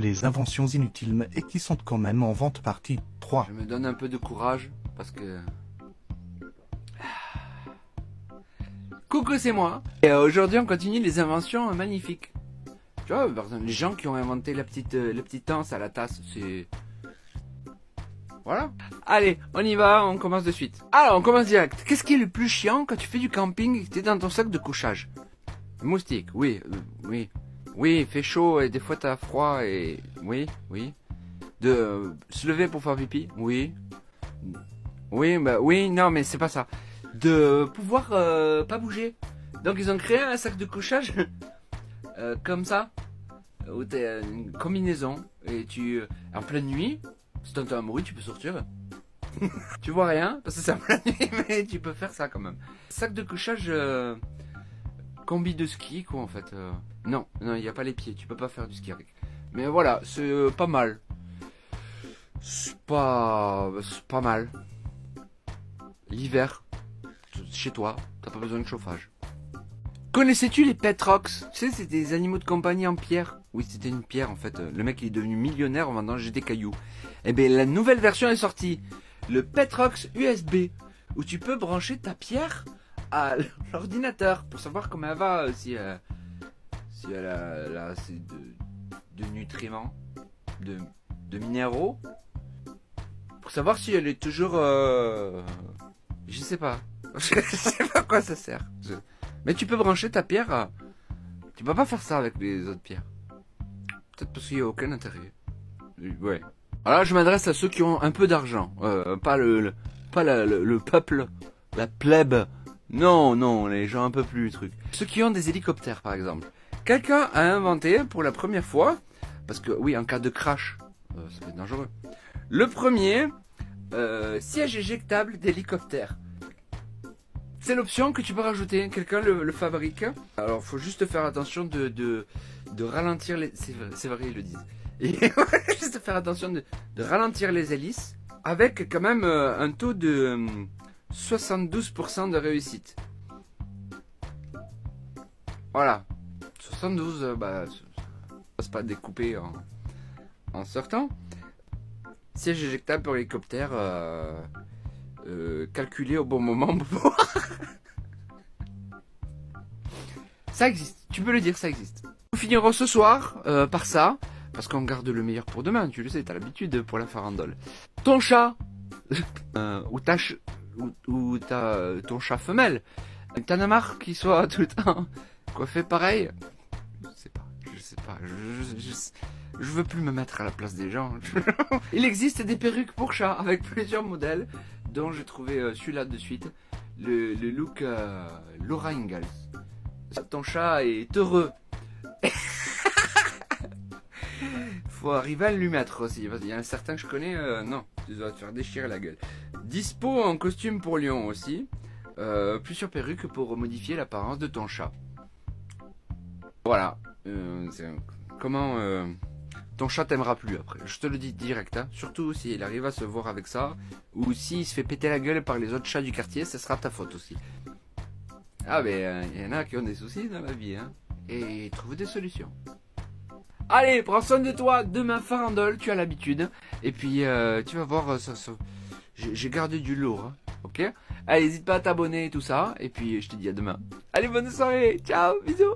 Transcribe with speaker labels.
Speaker 1: Les inventions inutiles et qui sont quand même en vente partie 3.
Speaker 2: Je me donne un peu de courage parce que... Coucou, c'est moi. Et aujourd'hui, on continue les inventions magnifiques. Tu vois, par exemple, les gens qui ont inventé la petite anse à la tasse, c'est... Voilà. Allez, on y va, on commence de suite. Alors, on commence direct. Qu'est-ce qui est le plus chiant quand tu fais du camping et que t'es dans ton sac de couchage? Moustique, oui, oui. Oui, il fait chaud et des fois t'as froid et... Oui. De se lever pour faire pipi, oui. Oui, non, mais c'est pas ça. De pouvoir pas bouger. Donc ils ont créé un sac de couchage comme ça, où t'as une combinaison et tu... en pleine nuit, si t'entends un bruit, tu peux sortir. Tu vois rien, parce que c'est en pleine nuit, mais tu peux faire ça quand même. Sac de couchage combi de ski, quoi, en fait. Non, il n'y a pas les pieds, tu peux pas faire du ski avec. Mais voilà, c'est pas mal. C'est pas mal. L'hiver, chez toi, t'as pas besoin de chauffage. Connaissais-tu les pet rocks? Tu sais, c'est des animaux de compagnie en pierre. Oui, c'était une pierre en fait. Le mec il est devenu millionnaire en vendant des cailloux. Eh bien, la nouvelle version est sortie. Le pet rocks USB, où tu peux brancher ta pierre à l'ordinateur pour savoir comment elle va, si elle a assez de nutriments, de minéraux. Pour savoir si elle est toujours... Je sais pas. Je sais pas à quoi ça sert. Mais tu peux brancher ta pierre. Tu peux pas faire ça avec les autres pierres. Peut-être parce qu'il n'y a aucun intérêt. Ouais. Alors je m'adresse à ceux qui ont un peu d'argent. Pas le peuple, la plèbe. Non, les gens un peu plus trucs. Ceux qui ont des hélicoptères par exemple. Quelqu'un a inventé pour la première fois, parce que oui, en cas de crash, ça peut être dangereux. Le premier siège éjectable d'hélicoptère. C'est l'option que tu peux rajouter. Quelqu'un le fabrique. Alors, faut juste faire attention de ralentir les... C'est vrai, ils le disent. Et juste faire attention de ralentir les hélices. Avec quand même un taux de 72% de réussite. Voilà. 72, c'est pas découpé en sortant. Siège éjectable pour hélicoptère. Calculé au bon moment pour pouvoir... Ça existe, tu peux le dire, ça existe. Nous finirons ce soir par ça, parce qu'on garde le meilleur pour demain, tu le sais, t'as l'habitude pour la farandole. Ton chat, ou ton chat femelle, t'en as marre qu'il soit tout le temps coiffé pareil? Je sais pas, je veux plus me mettre à la place des gens. Il existe des perruques pour chat avec plusieurs modèles, dont j'ai trouvé celui-là de suite, le look Laura Ingalls. Ton chat est heureux. Faut arriver à lui mettre aussi. Il y a un certain que je connais, non, tu dois te faire déchirer la gueule. Dispo en costume pour lion aussi. Plusieurs perruques pour modifier l'apparence de ton chat. Voilà. Comment ton chat t'aimera plus après. Je te le dis direct, hein. Surtout s'il arrive à se voir avec ça, ou s'il se fait péter la gueule par les autres chats du quartier, ce sera ta faute aussi. Ah ben, il y en a qui ont des soucis dans la vie, hein. Et trouvent des solutions. Allez, prends soin de toi. Demain, farandole, tu as l'habitude. Et puis, tu vas voir, j'ai gardé du lourd, hein. Ok? Allez, n'hésite pas à t'abonner et tout ça. Et puis, je te dis à demain. Allez, bonne soirée. Ciao, bisous.